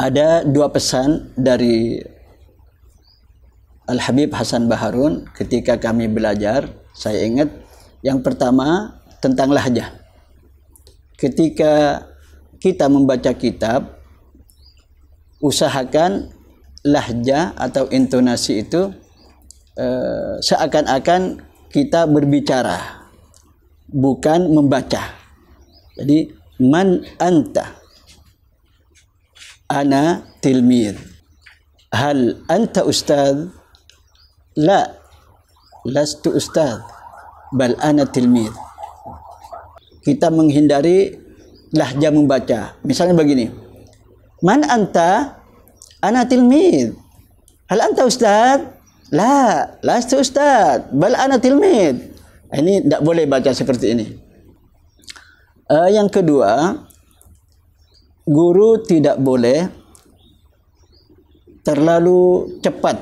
Ada dua pesan dari Al-Habib Hasan Baharun ketika kami belajar. Saya ingat yang pertama tentang lahjah. Ketika kita membaca kitab, usahakan lahjah atau intonasi itu seakan-akan kita berbicara, bukan membaca. Jadi, man anta? Ana tilmid. Hal anta ustad? La, lastu ustad, bal ana tilmid. Kita menghindari lahjah membaca. Misalnya begini, man anta? Ana tilmid. Hal anta ustad? La, lastu ustad, bal ana tilmid. Ini tidak boleh baca seperti ini. Yang kedua, guru tidak boleh terlalu cepat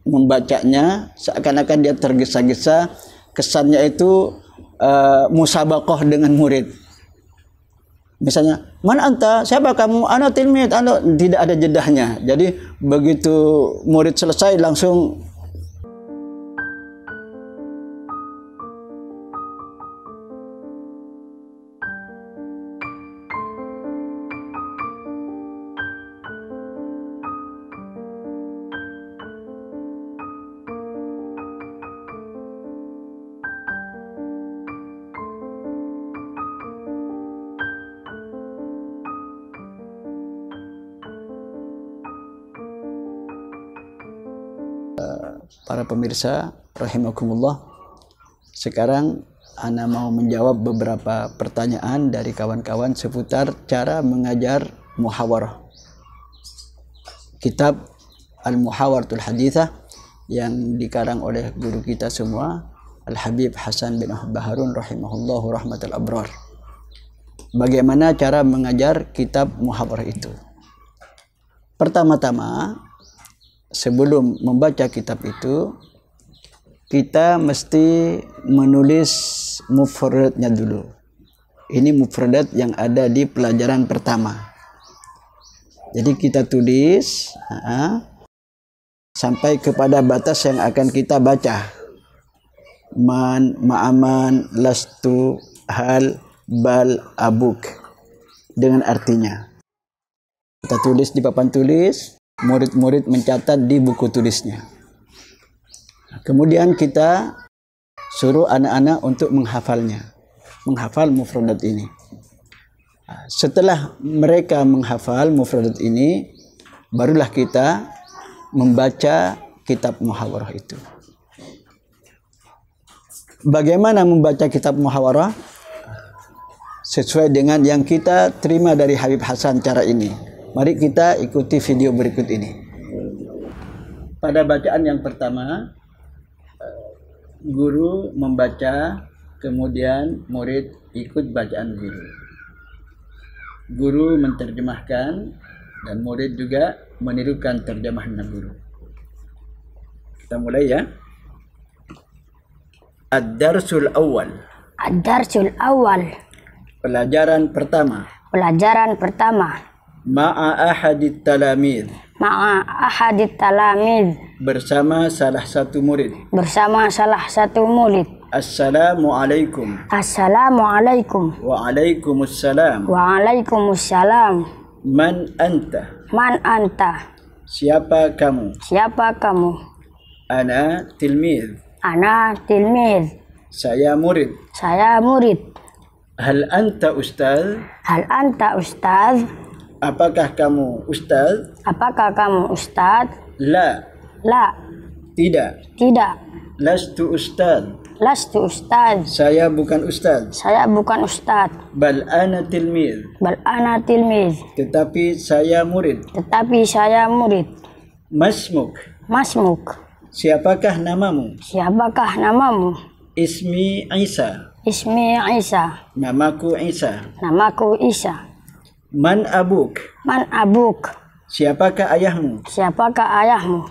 membacanya, seakan-akan dia tergesa-gesa. Kesannya itu musabaqah dengan murid. Misalnya, man anta? Siapa kamu? Ana tilmid. Ana, tidak ada jedahnya. Jadi begitu murid selesai langsung para pemirsa rahimakumullah. Sekarang ana mau menjawab beberapa pertanyaan dari kawan-kawan seputar cara mengajar muhawarah. Kitab Al-Muhawaratul Hadithah yang dikarang oleh guru kita semua, Al-Habib Hasan bin Baharun rahimahullahu rahmatul abrar. Bagaimana cara mengajar kitab muhawarah itu? Pertama-tama, sebelum membaca kitab itu, kita mesti menulis mufradnya dulu. Ini mufradat yang ada di pelajaran pertama. Jadi kita tulis sampai kepada batas yang akan kita baca. Man, ma'aman, lastu, hal, bal, abuk. Dengan artinya. Kita tulis di papan tulis. Murid-murid mencatat di buku tulisnya. Kemudian kita suruh anak-anak untuk menghafalnya, menghafal mufradat ini. Setelah mereka menghafal mufradat ini, barulah kita membaca kitab muhawarah itu. Bagaimana membaca kitab muhawarah? Sesuai dengan yang kita terima dari Habib Hasan cara ini. Mari kita ikuti video berikut ini. Pada bacaan yang pertama, guru membaca, kemudian murid ikut bacaan guru. Guru menerjemahkan dan murid juga menirukan terjemahan guru. Kita mulai ya. Ad-darsul awal. Ad-darsul awal. Pelajaran pertama. Pelajaran pertama. Ma'a ahadit talamid. Ma'a ahadit talamid. Bersama salah satu murid. Bersama salah satu murid. Assalamualaikum. Assalamualaikum. Waalaikumsalam. Waalaikumsalam. Man anta? Man anta? Siapa kamu? Siapa kamu? Ana tilmid. Ana tilmid. Saya murid. Saya murid. Hal anta ustaz? Hal anta ustaz? Apakah kamu ustaz? Apakah kamu ustaz? La. La. Tidak. Tidak. Lastu ustaz. Lastu ustaz. Saya bukan ustaz. Saya bukan ustaz. Bal ana tilmid. Bal ana tilmid. Tetapi saya murid. Tetapi saya murid. Masmuk. Masmuk. Siapakah namamu? Siapakah namamu? Ismi Isa. Ismi Isa. Namaku Isa. Namaku Isa. Man abuk? Man abuk? Siapakah ayahmu? Siapakah ayahmu?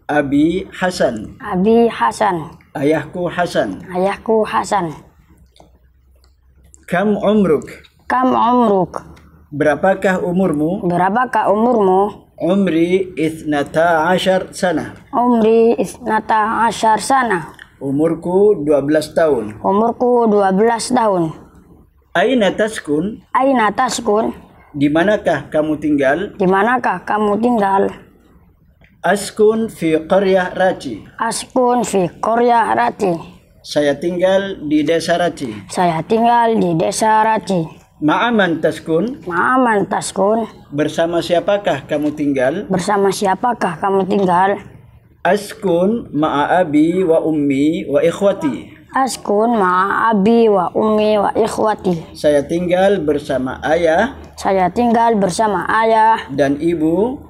Abi Hasan. Abi Hasan. Ayahku Hasan. Ayahku Hasan. Kam umruk? Kam umruk? Berapakah umurmu? Berapakah umurmu? Umri 12 sana. Umri isnata asyar sana. Umurku 12 tahun. Umurku 12 tahun. Aina taskun? Aina taskun? Di manakah kamu tinggal? Di manakah kamu tinggal? Askun fi qaryah Raci. Askun fi Korea Rati. Saya tinggal di desa Raci. Saya tinggal di desa Rati. Ma'aman taskun? Ma'aman taskun? Bersama siapakah kamu tinggal? Bersama siapakah kamu tinggal? Askun ma'a abi wa ummi wa ikhwati. Askun ma'a abi wa ummi wa ikhwati. Saya tinggal bersama ayah. Saya tinggal bersama ayah Dan ibu.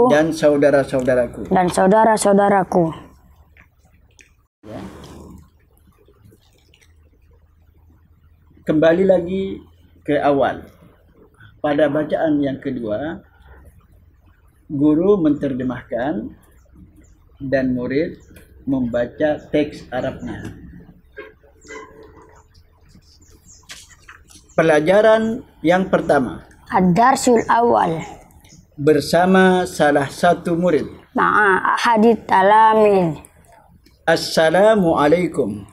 dan saudara-saudaraku. dan saudara-saudaraku. Kembali lagi ke awal. Pada bacaan yang kedua, guru menterjemahkan dan murid membaca teks Arabnya. Pelajaran yang pertama, Ad-darsul awal bersama salah satu murid. ma'a ahadit talamid. Assalamualaikum.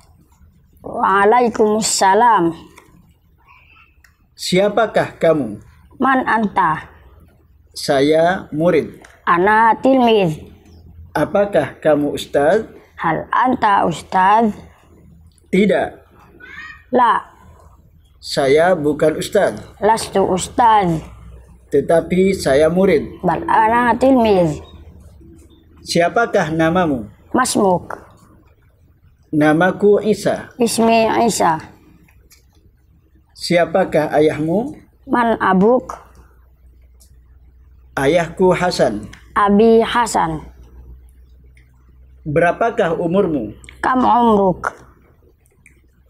Waalaikumsalam. Siapakah kamu? Man anta? Saya murid. Ana tilmiz. Apakah kamu ustaz? Hal anta ustaz? Tidak, La, saya bukan ustaz, lastu ustaz. tetapi saya murid. Bal ana tilmiz. Siapakah namamu? Masmuk. Namaku Isa. Ismi Isa. Siapakah ayahmu? Man abuk? Ayahku Hasan. Abi Hasan. Berapakah umurmu? Kam umruk?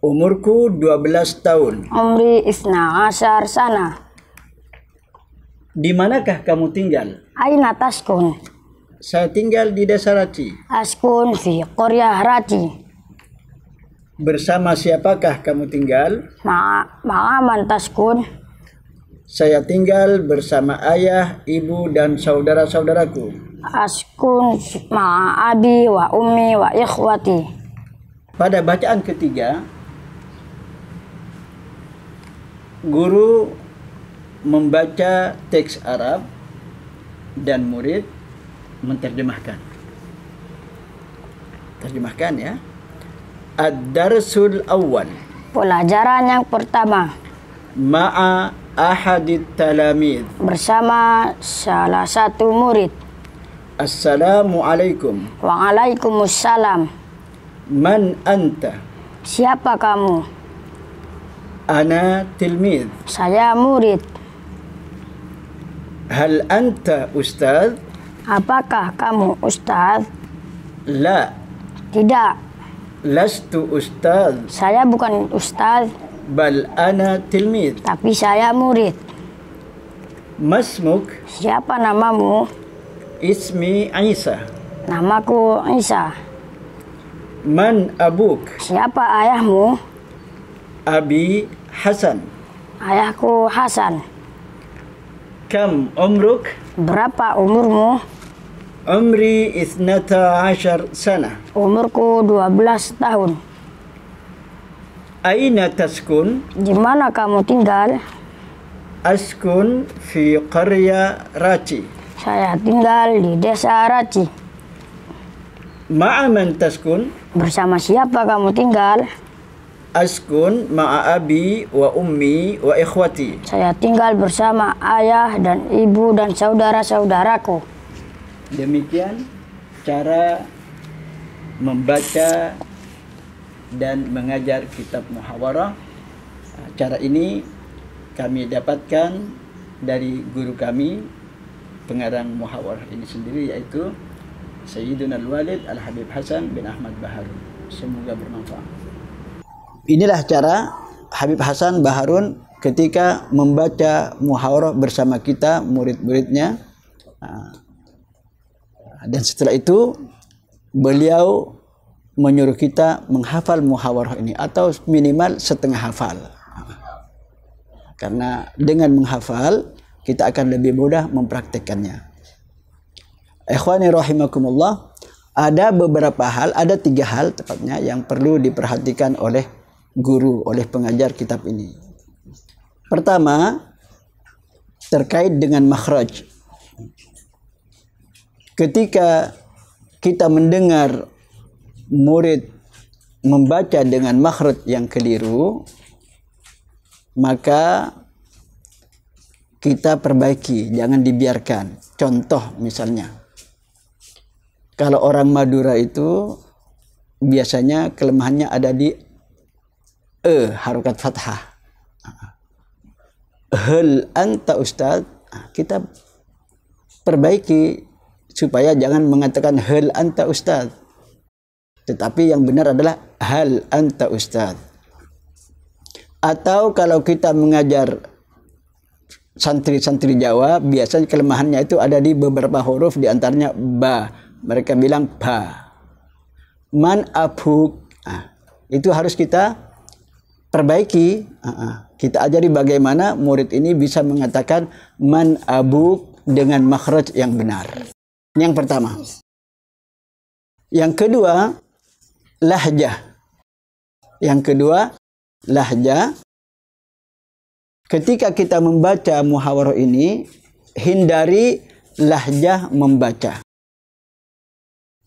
Umurku 12 tahun. Umri isna asyar sana. Di manakah kamu tinggal? Aina taskun? Saya tinggal di desa Raci. Askun fi Korea Rati. Bersama siapakah kamu tinggal? Ma'aman taskun? Saya tinggal bersama ayah, ibu, dan saudara-saudaraku. Askun ma'a abi wa ummi wa ikhwati. Pada bacaan ketiga, guru membaca teks Arab dan murid menterjemahkan. Terjemahkan ya. Ad-darsul awal. Pelajaran yang pertama, Ma'a ahadit talamid. bersama salah satu murid. Assalamualaikum. Waalaikumsalam. Man anta? Siapa kamu? Ana tilmid. Saya murid. Hal anta ustaz? Apakah kamu ustaz? La. Tidak, Lastu ustaz. saya bukan ustaz, Bal ana tilmid. tapi saya murid. Masmuk? Siapa namamu? Ismi Isa. Namaku Isa. Man abuk? Siapa ayahmu? Abi Hasan. Ayahku Hasan. Kam umruk? Berapa umurmu? Umri 12 sana. Umurku 12 tahun. Aina taskun? Di mana kamu tinggal? Askun fi qarya Raci. Saya tinggal di desa Raci. Ma'a man taskun? Bersama siapa kamu tinggal? Askun ma'a abi wa ummi wa ikhwati. Saya tinggal bersama ayah dan ibu dan saudara-saudaraku. Demikian cara membaca dan mengajar kitab Muhawarah. Cara ini kami dapatkan dari guru kami, pengarang Muhawarah ini sendiri, yaitu Sayyiduna Al-Walid Al-Habib Hasan bin Ahmad Baharun. Semoga bermanfaat. Inilah cara Habib Hasan Baharun ketika membaca Muhawarah bersama kita, murid-muridnya. Dan setelah itu beliau menyuruh kita menghafal Muhawarah ini, atau minimal setengah hafal. Karena dengan menghafal kita akan lebih mudah mempraktikkannya. Ikhwani rahimakumullah, ada beberapa hal, ada 3 hal tepatnya yang perlu diperhatikan oleh guru, oleh pengajar kitab ini. Pertama, terkait dengan makhraj. Ketika kita mendengar murid membaca dengan makhraj yang keliru, maka kita perbaiki, jangan dibiarkan. Contoh misalnya, kalau orang Madura itu biasanya kelemahannya ada di harokat fathah. Hal anta ustad, kita perbaiki supaya jangan mengatakan hal anta ustad, tetapi yang benar adalah hal anta ustad. Atau kalau kita mengajar santri-santri Jawa, biasanya kelemahannya itu ada di beberapa huruf, di antaranya ba. Mereka bilang ba. Man abuk, itu harus kita perbaiki. Kita ajari bagaimana murid ini bisa mengatakan man abuk dengan makhraj yang benar. Yang pertama. Yang kedua, lahjah. Yang kedua, lahjah. Ketika kita membaca muhawarah ini, hindari lahjah membaca.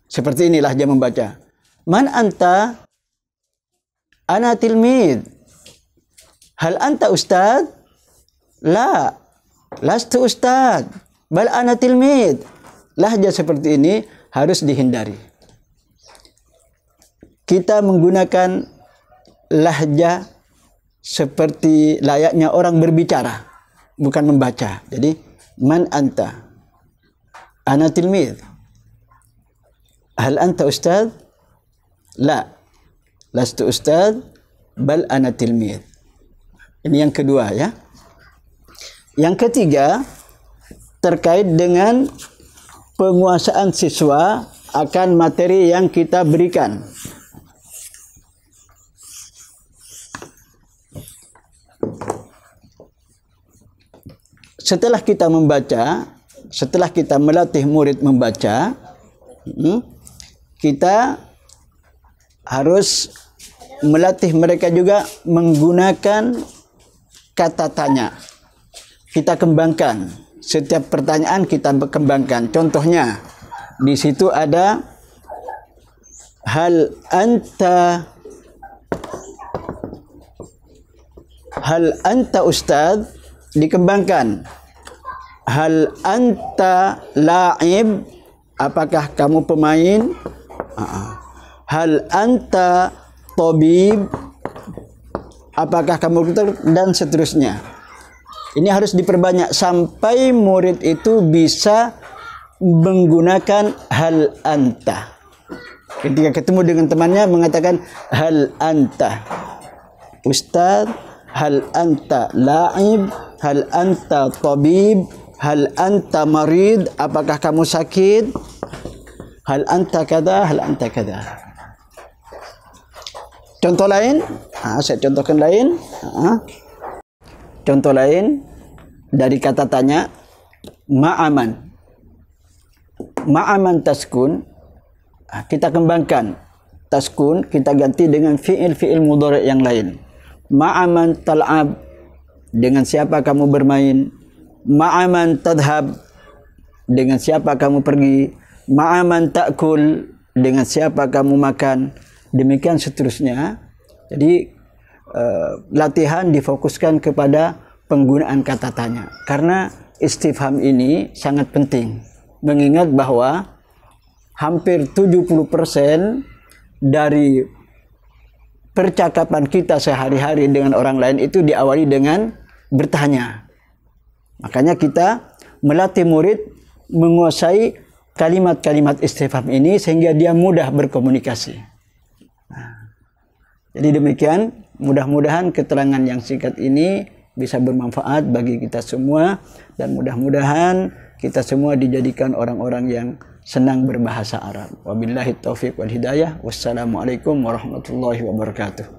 Seperti ini lahjah membaca. Man anta? Ana tilmid. Hal anta ustad? La. Lastu ustad. Bal ana tilmid. Lahjah seperti ini harus dihindari. Kita menggunakan lahjah seperti layaknya orang berbicara, bukan membaca. Jadi, man anta? Ana tilmid. Hal anta ustad? La. Lastu ustad, bal ana tilmid. Ini yang kedua ya. Yang ketiga, terkait dengan penguasaan siswa akan materi yang kita berikan. Setelah kita membaca, setelah kita melatih murid membaca, kita harus melatih mereka juga menggunakan kata tanya. Kita kembangkan. Setiap pertanyaan kita kembangkan. Contohnya, di situ ada hal anta ustad, dikembangkan. Hal anta la'ib, apakah kamu pemain? Hal anta tabib, apakah kamu dokter? Dan seterusnya. Ini harus diperbanyak sampai murid itu bisa menggunakan hal anta. Ketika ketemu dengan temannya mengatakan hal anta ustaz, hal anta la'ib, hal anta tabib, hal anta marid, apakah kamu sakit? Hal anta kada, hal anta kada. Contoh lain, saya contohkan lain. Contoh lain dari kata tanya, ma'aman. Ma'aman taskun, kita kembangkan. Taskun kita ganti dengan fi'il mudhari' yang lain. Ma'aman tal'ab, dengan siapa kamu bermain. Ma'aman tadhab, dengan siapa kamu pergi. Ma'aman ta'kul, dengan siapa kamu makan. Demikian seterusnya. Jadi latihan difokuskan kepada penggunaan kata tanya. Karena istifham ini sangat penting. Mengingat bahwa hampir 70% dari percakapan kita sehari-hari dengan orang lain itu diawali dengan bertanya. Makanya kita melatih murid menguasai kalimat-kalimat istifham ini sehingga dia mudah berkomunikasi. Jadi demikian, mudah-mudahan keterangan yang singkat ini bisa bermanfaat bagi kita semua dan mudah-mudahan kita semua dijadikan orang-orang yang senang berbahasa Arab. Wabillahi taufiq wal hidayah. Wassalamualaikum warahmatullahi wabarakatuh.